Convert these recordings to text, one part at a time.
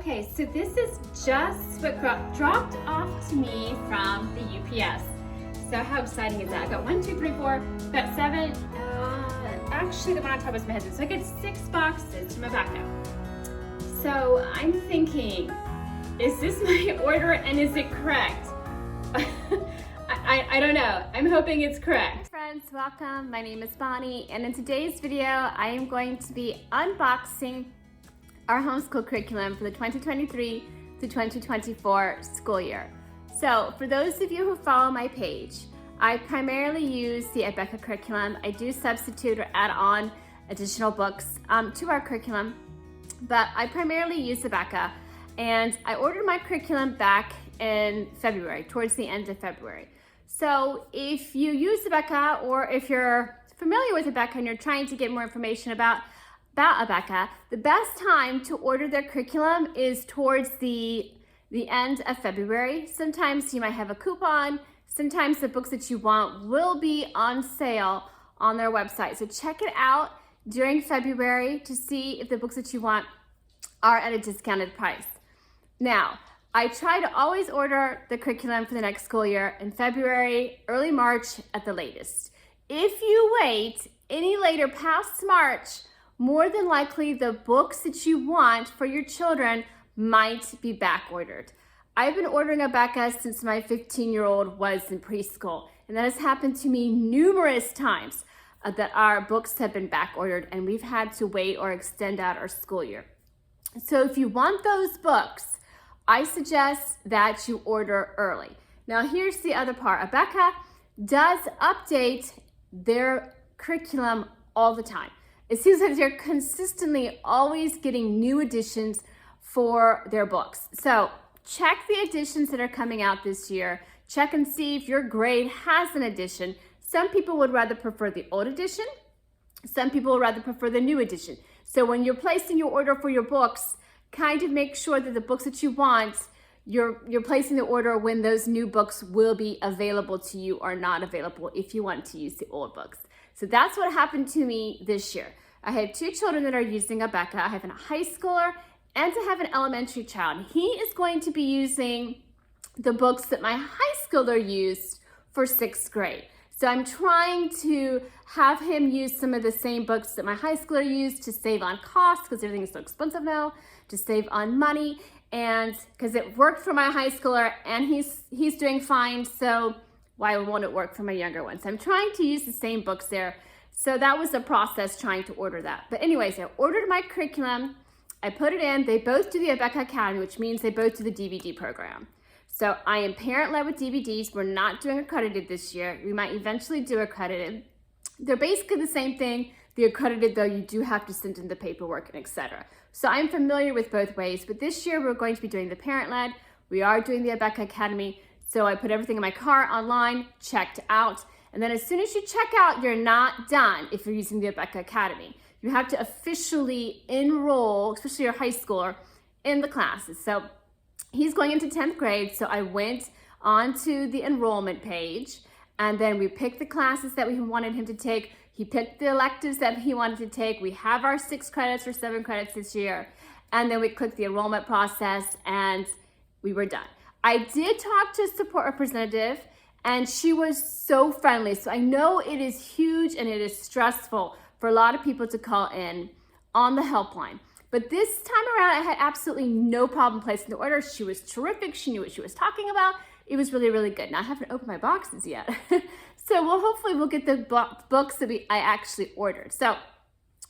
Okay, so this is just what dropped off to me from the UPS. So how exciting is that? I got 1, 2, 3, 4, got 7. Actually, the one on top is my husband. So I get 6 boxes from Abeka. So I'm thinking, is this my order and is it correct? I don't know. I'm hoping it's correct. Hi friends, welcome. My name is Bonnie, and in today's video, I am going to be unboxing our homeschool curriculum for the 2023 to 2024 school year. So for those of you who follow my page, I primarily use the Abeka curriculum. I do substitute or add on additional books to our curriculum, but I primarily use Abeka, and I ordered my curriculum back in February, towards the end of February. So if you use Abeka, or if you're familiar with Abeka and you're trying to get more information about Abeka, the best time to order their curriculum is towards the end of February. Sometimes you might have a coupon. Sometimes the books that you want will be on sale on their website. So check it out during February to see if the books that you want are at a discounted price. Now, I try to always order the curriculum for the next school year in February, early March at the latest. If you wait any later past March, more than likely the books that you want for your children might be back ordered. I've been ordering Abeka since my 15-year-old was in preschool, and that has happened to me numerous times that our books have been back ordered and we've had to wait or extend out our school year. So if you want those books, I suggest that you order early. Now here's the other part. Abeka does update their curriculum all the time. It seems like they're consistently always getting new editions for their books. So check the editions that are coming out this year. Check and see if your grade has an edition. Some people would rather prefer the old edition. Some people would rather prefer the new edition. So when you're placing your order for your books, kind of make sure that the books that you want, you're placing the order when those new books will be available to you or not available if you want to use the old books. So that's what happened to me this year. I had 2 children that are using Abeka. I have a high schooler and I have an elementary child. He is going to be using the books that my high schooler used for 6th grade. So I'm trying to have him use some of the same books that my high schooler used to save on costs, because everything is so expensive now, to save on money, and because it worked for my high schooler and he's doing fine, so why won't it work for my younger one? So I'm trying to use the same books there. So that was a process trying to order that. But anyways, I ordered my curriculum, I put it in. They both do the Abeka Academy, which means they both do the DVD program. So I am parent-led with DVDs. We're not doing accredited this year. We might eventually do accredited. They're basically the same thing. The accredited, though, you do have to send in the paperwork and etc. So I'm familiar with both ways, but this year we're going to be doing the parent-led. We are doing the Abeka Academy. So I put everything in my car online, checked out, and then as soon as you check out, you're not done if you're using the Abeka Academy. You have to officially enroll, especially your high schooler, in the classes. So he's going into 10th grade, so I went onto the enrollment page, and then we picked the classes that we wanted him to take. He picked the electives that he wanted to take. We have our 6 credits or 7 credits this year, and then we clicked the enrollment process, and we were done. I did talk to a support representative, and she was so friendly. So I know it is huge and it is stressful for a lot of people to call in on the helpline. But this time around, I had absolutely no problem placing the order. She was terrific. She knew what she was talking about. It was really, really good. Now I haven't opened my boxes yet. So hopefully we'll get the books that I actually ordered. So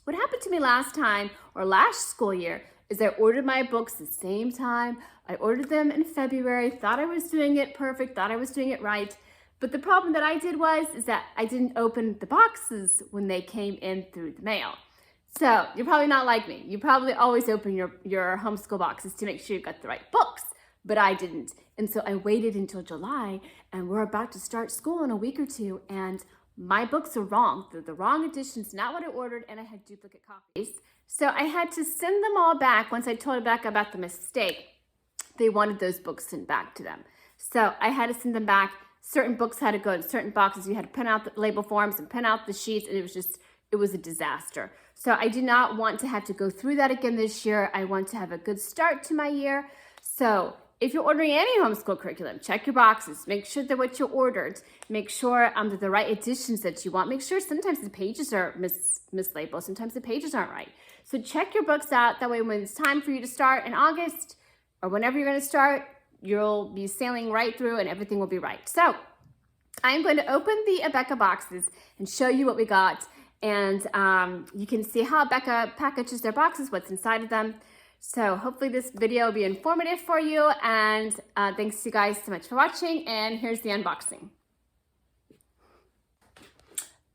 what happened to me last time, or last school year, is I ordered my books the same time. I ordered them in February, thought I was doing it perfect, thought I was doing it right. But the problem that I did is that I didn't open the boxes when they came in through the mail. So you're probably not like me. You probably always open your homeschool boxes to make sure you've got the right books, but I didn't. And so I waited until July, and we're about to start school in a week or 2, and my books are wrong. They're the wrong editions, not what I ordered, and I had duplicate copies. So I had to send them all back. Once I told Abeka about the mistake, they wanted those books sent back to them. So I had to send them back. Certain books had to go in certain boxes. You had to print out the label forms and print out the sheets, and it was just it was a disaster. So I do not want to have to go through that again this year. I want to have a good start to my year. So if you're ordering any homeschool curriculum, check your boxes. Make sure that what you ordered. Make sure that the right editions that you want. Make sure sometimes the pages are mislabeled. Sometimes the pages aren't right. So check your books out. That way when it's time for you to start in August or whenever you're going to start, you'll be sailing right through and everything will be right. So I'm going to open the Abeka boxes and show you what we got. And you can see how Abeka packages their boxes, what's inside of them. So hopefully this video will be informative for you. And thanks you guys so much for watching. And here's the unboxing.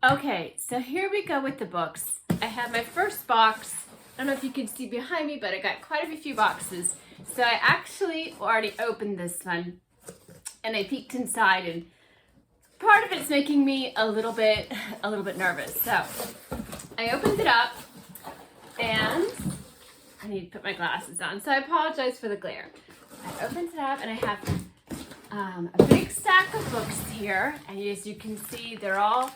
Okay, so here we go with the books. I have my first box. I don't know if you can see behind me, but I got quite a few boxes. So I actually already opened this one and I peeked inside, and part of it's making me a little bit nervous. So I opened it up and I need to put my glasses on. So I apologize for the glare. I opened it up and I have a big stack of books here. And as you can see, they're all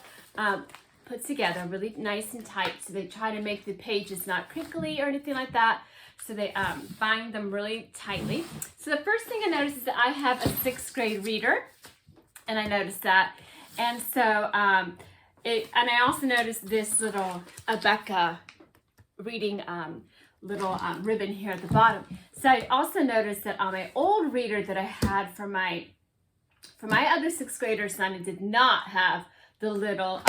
put together really nice and tight. So they try to make the pages not crinkly or anything like that. So they bind them really tightly. So the first thing I noticed is that I have a 6th grade reader. And I noticed that. And so, and I also noticed this little Abeka reading little ribbon here at the bottom. So I also noticed that on my old reader that I had for my other 6th grader son, it did not have the little,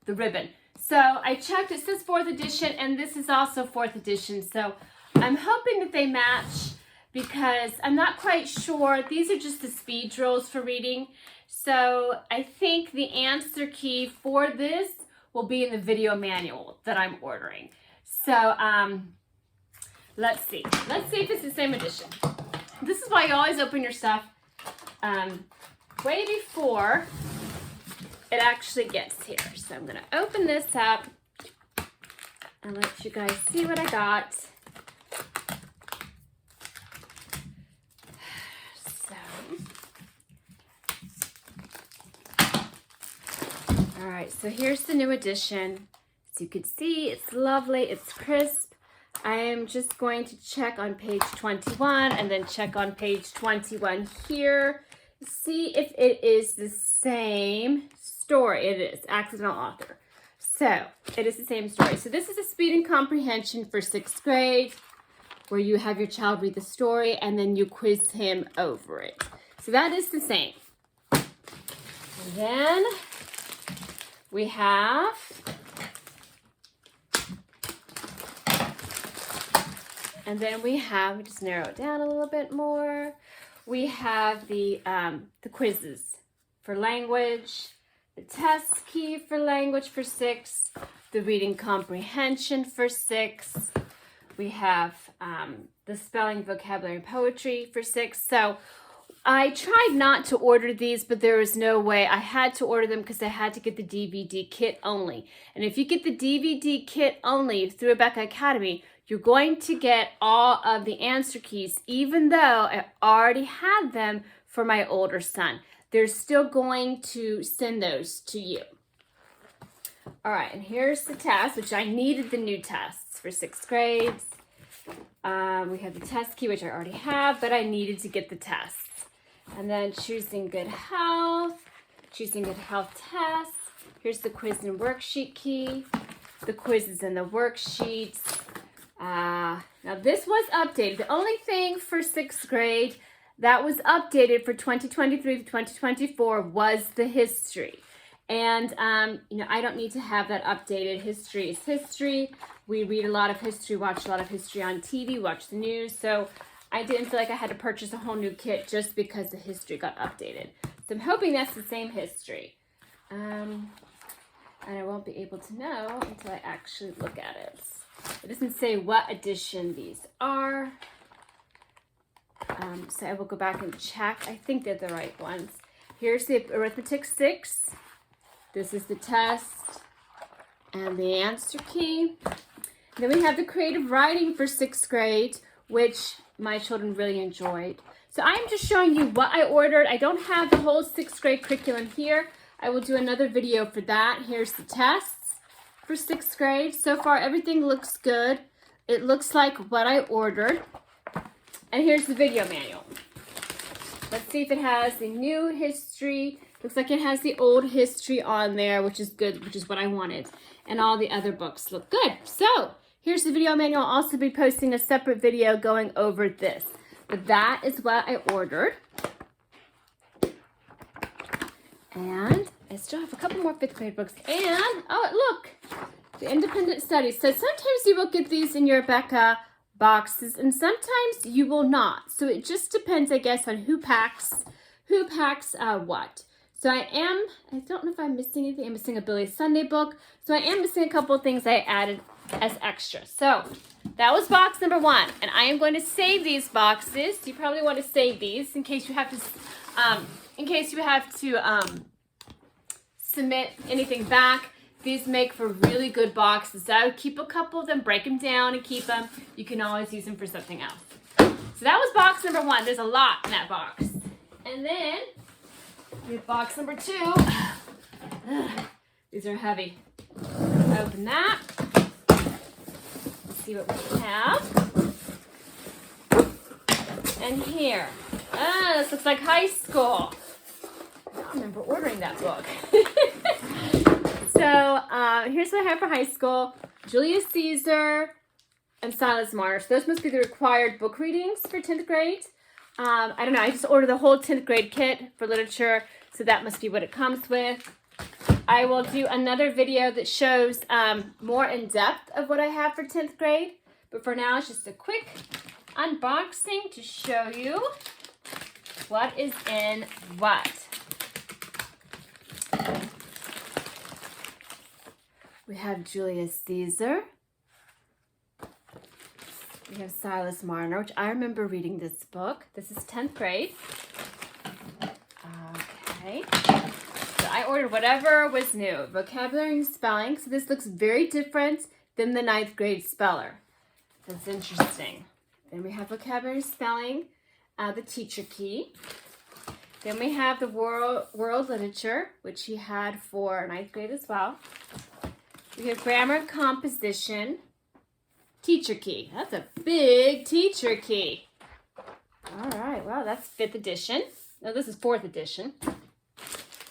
the ribbon. So I checked, it says 4th edition, and this is also 4th edition. So I'm hoping that they match, because I'm not quite sure. These are just the speed drills for reading. So I think the answer key for this will be in the video manual that I'm ordering. So let's see. Let's see if it's the same edition. This is why you always open your stuff way before it actually gets here. So I'm gonna open this up and let you guys see what I got. All right, so here's the new edition. As you can see, it's lovely, it's crisp. I am just going to check on page 21 and then check on page 21 here. See if it is the same story. It is, accidental author. So, it is the same story. So this is a speed and comprehension for 6th grade, where you have your child read the story and then you quiz him over it. So that is the same. And then we have let me just narrow it down a little bit more. We have the quizzes for language, the test key for language for 6, the reading comprehension for 6. We have the spelling, vocabulary, and poetry for 6. So I tried not to order these, but there was no way. I had to order them because I had to get the DVD kit only. And if you get the DVD kit only through Abeka Academy, you're going to get all of the answer keys, even though I already had them for my older son. They're still going to send those to you. All right, and here's the test, which I needed the new tests for 6th grades. We have the test key, which I already have, but I needed to get the tests. And then choosing good health tests. Here's the quiz and worksheet key, the quizzes and the worksheets. Now this was updated. The only thing for 6th grade that was updated for 2023 to 2024 was the history. And, you know, I don't need to have that updated. History is history. We read a lot of history, watch a lot of history on TV, watch the news. So I didn't feel like I had to purchase a whole new kit just because the history got updated. So I'm hoping that's the same history. And I won't be able to know until I actually look at it. It doesn't say what edition these are. So I will go back and check. I think they're the right ones. Here's the arithmetic 6. This is the test and the answer key. Then we have the creative writing for 6th grade, which my children really enjoyed. So I'm just showing you what I ordered. I don't have the whole 6th grade curriculum here. I will do another video for that. Here's the tests for for 6th grade. So far, everything looks good. It looks like what I ordered. And here's the video manual. Let's see if it has the new history. Looks like it has the old history on there, which is good, which is what I wanted. And all the other books look good. So here's the video manual. I'll also be posting a separate video going over this. But that is what I ordered. And I still have a couple more 5th grade books. And, oh, look, the independent studies. So sometimes you will get these in your Abeka boxes, and sometimes you will not. So it just depends, I guess, on who packs what. So I don't know if I'm missing anything. I'm missing a Billy Sunday book. So I am missing a couple of things I added as extra. So that was box number 1. And I am going to save these boxes. You probably want to save these in case you have to, submit anything back. These make for really good boxes. So I would keep a couple of them, break them down and keep them. You can always use them for something else. So that was box number 1. There's a lot in that box. And then we have box number 2. These are heavy. Open that. Let's see what we have. And here. This looks like high school. I don't remember ordering that book. So here's what I have for high school. Julius Caesar and Silas Marner. So those must be the required book readings for 10th grade. I don't know. I just ordered the whole 10th grade kit for literature. So that must be what it comes with. I will do another video that shows more in depth of what I have for 10th grade. But for now, it's just a quick unboxing to show you what is in what. We have Julius Caesar. We have Silas Marner, which I remember reading this book. This is 10th grade. Okay. So I ordered whatever was new. Vocabulary and spelling. So this looks very different than the 9th grade speller. That's interesting. Then we have vocabulary and spelling, the teacher key. Then we have the world literature, which he had for 9th grade as well. We have grammar and composition, teacher key. That's a big teacher key. All right, well, that's 5th edition. No, this is 4th edition.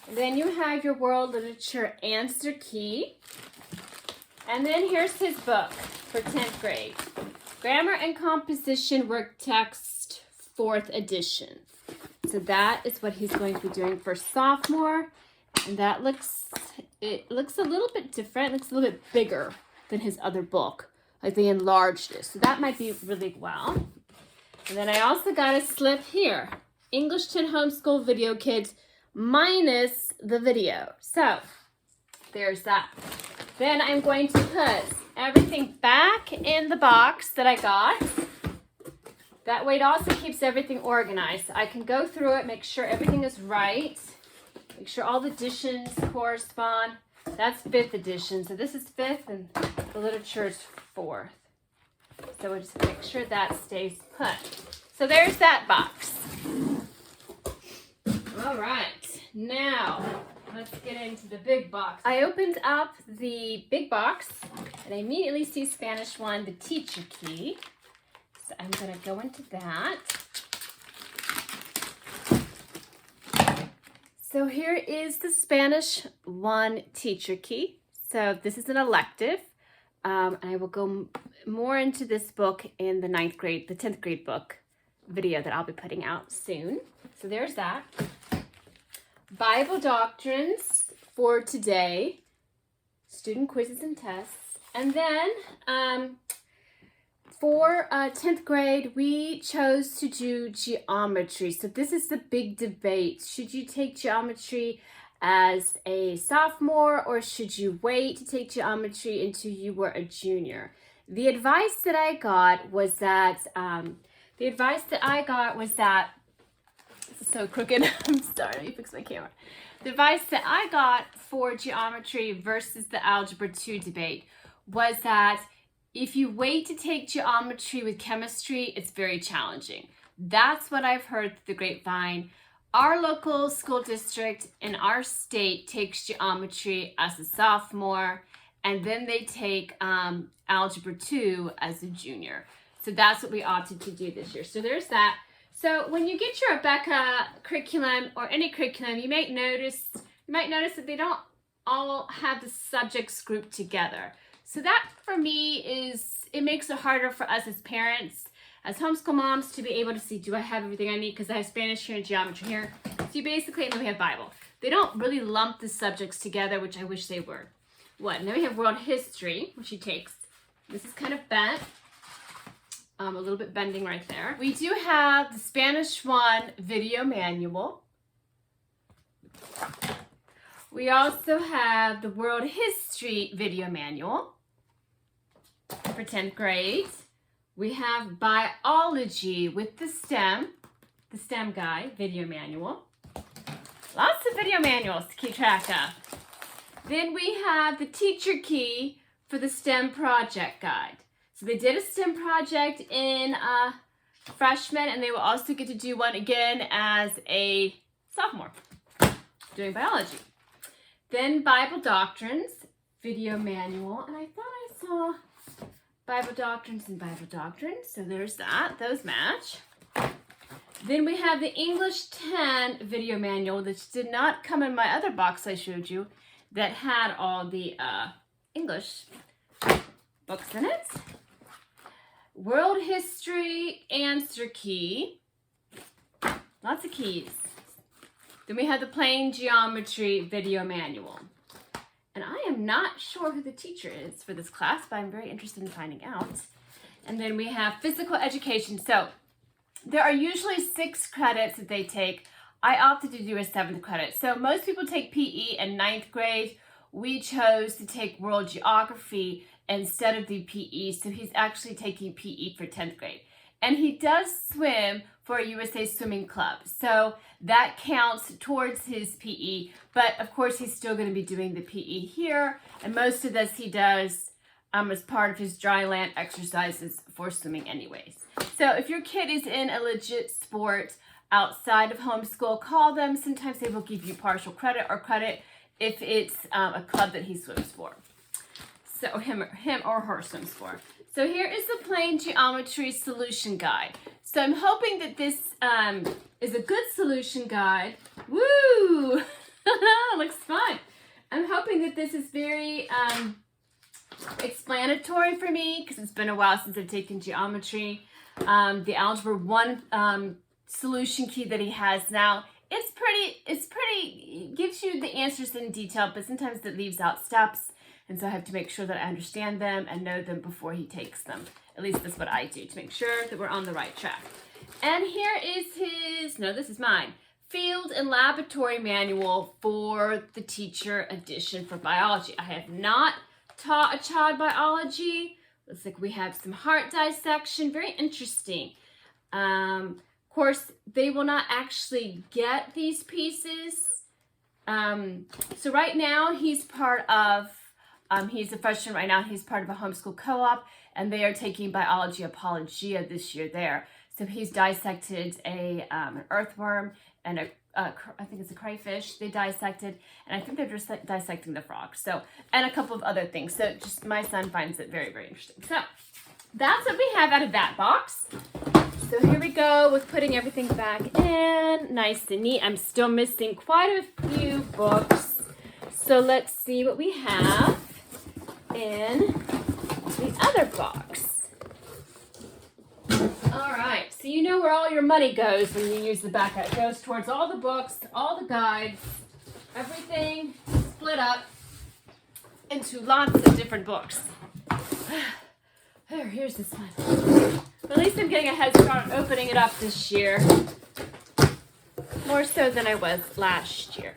And then you have your world literature answer key. And then here's his book for 10th grade. Grammar and composition work text, 4th edition. So that is what he's going to be doing for sophomore. And that looks a little bit different. It looks a little bit bigger than his other book. Like they enlarged it. So that might be really well. And then I also got a slip here. English 10 Homeschool Video Kit minus the video. So there's that. Then I'm going to put everything back in the box that I got. That way it also keeps everything organized. I can go through it, make sure everything is right. Make sure all the editions correspond. That's 5th edition. So this is 5th and the literature is 4th. So we'll just make sure that stays put. So there's that box. All right. Now, let's get into the big box. I opened up the big box and I immediately see Spanish 1, the teacher key. So I'm going to go into that. So here is the Spanish 1 teacher key. So this is an elective. And I will go more into this book in the 9th grade, the 10th grade book video that I'll be putting out soon. So there's that. Bible doctrines for today, student quizzes and tests. And then for 10th grade, we chose to do geometry. So this is the big debate. Should you take geometry as a sophomore or should you wait to take geometry until you were a junior? The advice that I got was that, this is so crooked. I'm sorry, let me fix my camera. The advice that I got for geometry versus the Algebra 2 debate was that if you wait to take geometry with chemistry, it's very challenging. That's what I've heard through the grapevine. Our local school district in our state takes geometry as a sophomore, and then they take Algebra 2 as a junior. So that's what we opted to do this year. So there's that. So when you get your Abeka curriculum or any curriculum, you might notice that they don't all have the subjects grouped together. So that for me it makes it harder for us as parents, as homeschool moms, to be able to see, do I have everything I need? Because I have Spanish here and geometry here. So you basically, and then we have Bible. They don't really lump the subjects together, which I wish they were. And then we have world history, which he takes. This is kind of bent. A little bit bending right there. We do have the Spanish 1 video manual. We also have the world history video manual for 10th grade. We have biology with the STEM guide video manual. Lots of video manuals to keep track of. Then we have the teacher key for the STEM project guide. So they did a STEM project in freshman, and they will also get to do one again as a sophomore, doing biology. Then Bible Doctrines, video manual, and I thought I saw Bible Doctrines and Bible Doctrines, so there's that, those match. Then we have the English 10 video manual, which did not come in my other box I showed you, that had all the English books in it. World history answer key. Lots of keys. Then we have the plain geometry video manual. And I am not sure who the teacher is for this class, but I'm very interested in finding out. And then we have physical education. So there are usually 6 credits that they take. I opted to do a 7th credit. So most people take PE in 9th grade. We chose to take world geography instead of the PE, so he's actually taking PE for 10th grade. And he does swim for a USA Swimming Club, so that counts towards his PE, but of course he's still going to be doing the PE here, and most of this he does as part of his dry land exercises for swimming anyways. So if your kid is in a legit sport outside of homeschool, call them. Sometimes they will give you partial credit or credit if it's a club that he swims for. So him or her swims for. So here is the plain geometry solution guide. So I'm hoping that this is a good solution guide. Woo! Looks fun. I'm hoping that this is very explanatory for me, because it's been a while since I've taken geometry. The Algebra 1 solution key that he has now, it's pretty, gives you the answers in detail, but sometimes it leaves out steps. And so I have to make sure that I understand them and know them before he takes them. At least that's what I do, to make sure that we're on the right track. And here is his, no, this is mine, field and laboratory manual for the teacher edition for biology. I have not taught a child biology. Looks like we have some heart dissection, very interesting. Of course, they will not actually get these pieces. So right now he's part of, he's a freshman right now. He's part of a homeschool co-op, and they are taking biology apologia this year there. So he's dissected an earthworm and I think it's a crayfish they dissected, and I think they're just dissecting the frog. So, and a couple of other things. So just my son finds it very, very interesting. So that's what we have out of that box. So here we go with putting everything back in, nice and neat. I'm still missing quite a few books. So let's see what we have in the other box. All right, so you know where all your money goes when you use the backup. It goes towards all the books, all the guides, everything split up into lots of different books. Here's this one. But at least I'm getting a head start on opening it up this year. More so than I was last year.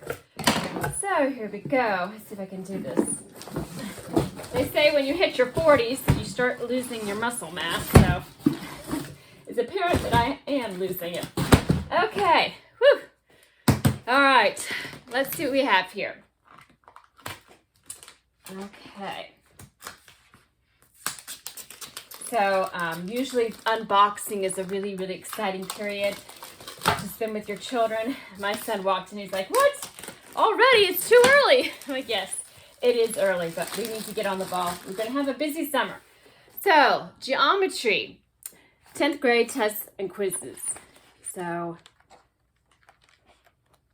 So here we go. Let's see if I can do this. They say when you hit your 40s, you start losing your muscle mass. So it's apparent that I am losing it. Okay. Whew. All right. Let's see what we have here. Okay. So usually unboxing is a really, really exciting period to spend with your children. My son walked in, he's like, "What? Already? It's too early." I'm like, yes, It is early, but we need to get on the ball. We're going to have a busy summer. So, geometry, 10th grade tests and quizzes. So,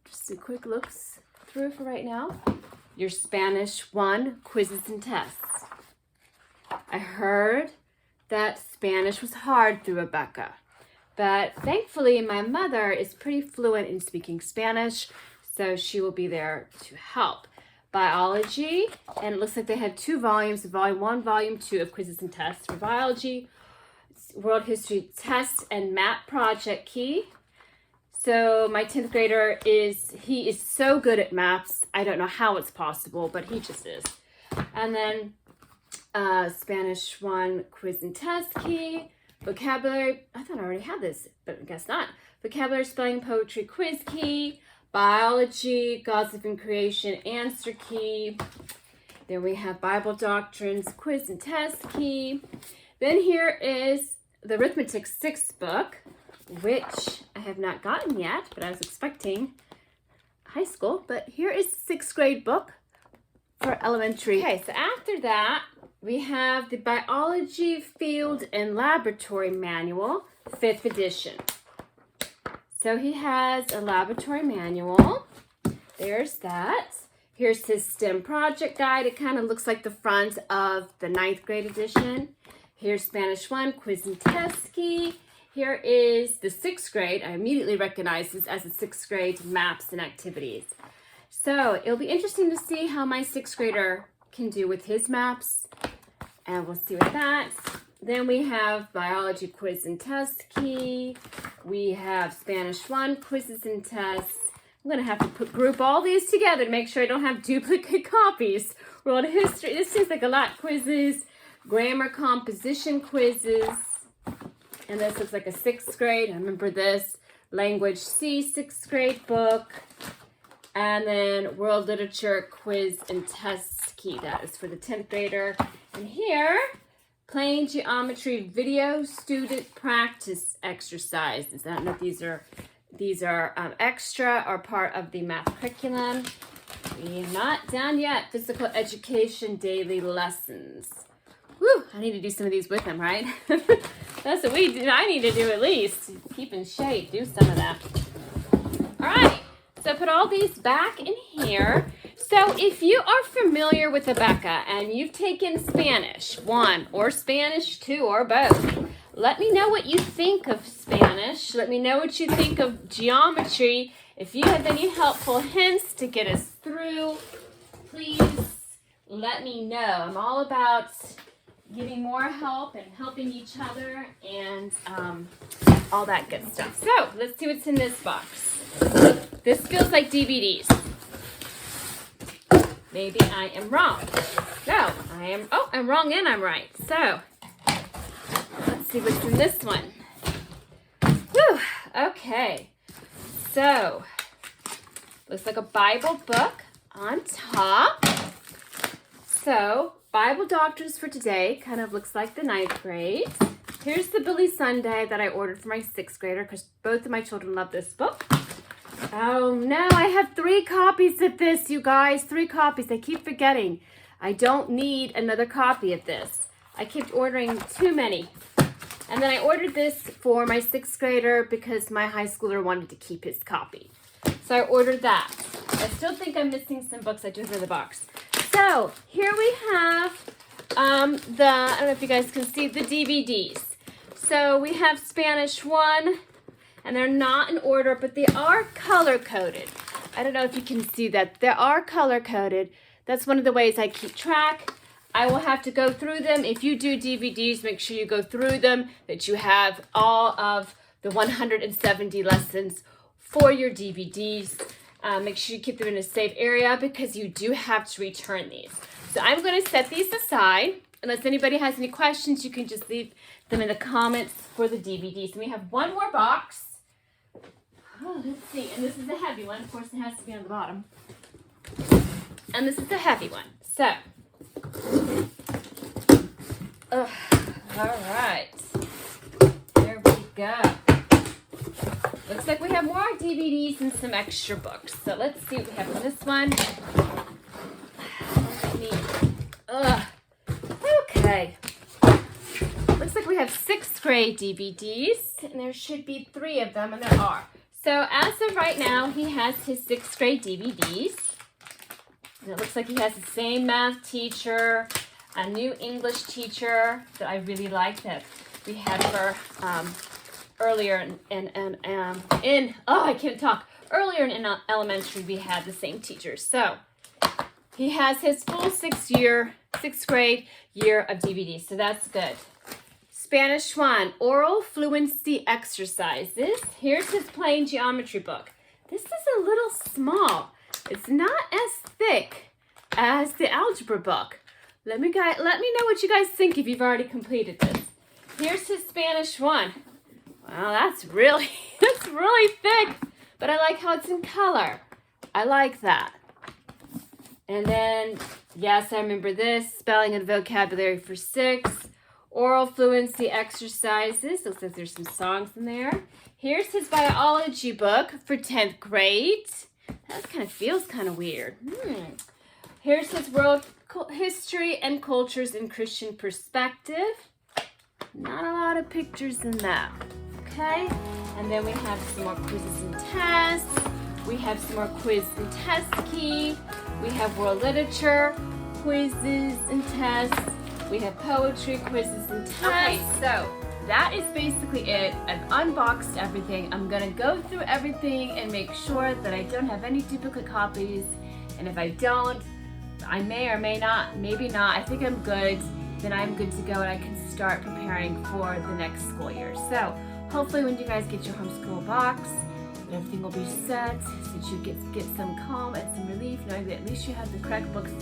just a quick looks through for right now. Your Spanish 1 quizzes and tests. I heard that Spanish was hard through Abeka, but thankfully my mother is pretty fluent in speaking Spanish, so she will be there to help. Biology, and it looks like they had 2 volumes, volume 1, volume 2 of quizzes and tests for biology, world history test and map project key. So my 10th grader he is so good at maps. I don't know how it's possible, but he just is. And then Spanish 1 quiz and test key, vocabulary, I thought I already had this, but I guess not. Vocabulary, spelling, poetry quiz key, biology, God's living creation answer key. Then we have Bible doctrines quiz and test key. Then here is the arithmetic 6 book, which I have not gotten yet, but I was expecting high school. But here is 6th grade book for elementary. Okay, so after that, we have the Biology Field and Laboratory Manual, 5th edition. So he has a laboratory manual. There's that. Here's his STEM project guide. It kind of looks like the front of the 9th grade edition. Here's Spanish 1 quiz and test key. Here is the 6th grade. I immediately recognize this as the 6th grade maps and activities. So it'll be interesting to see how my 6th grader can do with his maps. And we'll see with that. Then we have biology quiz and test key. We have Spanish 1 quizzes and tests. I'm going to have to group all these together to make sure I don't have duplicate copies. World history. This seems like a lot. Quizzes. Grammar composition quizzes. And this looks like a 6th grade. I remember this. Language C 6th grade book. And then world literature quiz and test key. That is for the 10th grader. And here, plain geometry video student practice exercises. I don't know if these are extra or part of the math curriculum. We're not done yet. Physical education daily lessons. Whew, I need to do some of these with them, right? That's what we do. I need to do at least. Keep in shape. Do some of that. All right. So put all these back in here. So if you are familiar with Abeka and you've taken Spanish 1 or Spanish 2 or both, let me know what you think of Spanish. Let me know what you think of geometry. If you have any helpful hints to get us through, please let me know. I'm all about getting more help and helping each other and all that good stuff. So let's see what's in this box. This feels like DVDs. Maybe I am wrong. No, I'm wrong and I'm right. So let's see what's in this one. Whew, okay. So looks like a Bible book on top. So Bible doctrines for today kind of looks like the 9th grade. Here's the Billy Sunday that I ordered for my 6th grader because both of my children love this book. Oh no, I have 3 copies of this, you guys. 3 copies. I keep forgetting. I don't need another copy of this. I kept ordering too many. And then I ordered this for my 6th grader because my high schooler wanted to keep his copy. So I ordered that. I still think I'm missing some books. I do have in the box. So here we have I don't know if you guys can see the DVDs. So we have Spanish 1. And they're not in order, but they are color-coded. I don't know if you can see that. They are color-coded. That's one of the ways I keep track. I will have to go through them. If you do DVDs, make sure you go through them, that you have all of the 170 lessons for your DVDs. Make sure you keep them in a safe area because you do have to return these. So I'm going to set these aside. Unless anybody has any questions, you can just leave them in the comments for the DVDs. And we have one more box. Oh, let's see. And this is a heavy one. Of course, it has to be on the bottom. And this is the heavy one. So, all right. There we go. Looks like we have more DVDs and some extra books. So let's see what we have on this one. Let me have 6th grade DVDs, and there should be 3 of them, and there are. So as of right now, he has his 6th grade DVDs. And it looks like he has the same math teacher, a new English teacher that I really like that we had for earlier earlier in elementary we had the same teacher. So he has his full 6th grade year of DVDs, so that's good. Spanish 1, oral fluency exercises. Here's his plain geometry book. This is a little small. It's not as thick as the algebra book. Let me know what you guys think if you've already completed this. Here's his Spanish 1. Wow, that's really thick, but I like how it's in color. I like that. And then, yes, I remember this, spelling and vocabulary for 6. Oral fluency exercises. Looks like there's some songs in there. Here's his biology book for 10th grade. That kind of feels kind of weird. Here's his world history and cultures in Christian perspective. Not a lot of pictures in that. Okay. And then we have some more quizzes and tests. We have some more quiz and test key. We have world literature, quizzes and tests. We have poetry, quizzes, and tests. Okay, so that is basically it. I've unboxed everything. I'm gonna go through everything and make sure that I don't have any duplicate copies. And if I don't, I may or may not, maybe not. I think I'm good. Then I'm good to go and I can start preparing for the next school year. So hopefully when you guys get your homeschool box, everything will be set so that you get some calm and some relief knowing that at least you have the correct books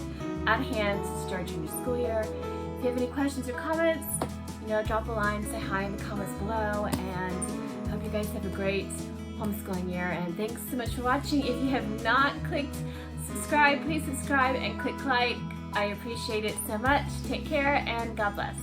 at hand to start your new school year. If you have any questions or comments, drop a line, say hi in the comments below, and hope you guys have a great homeschooling year. And thanks so much for watching. If you have not clicked subscribe, please subscribe and click like. I appreciate it so much. Take care and God bless.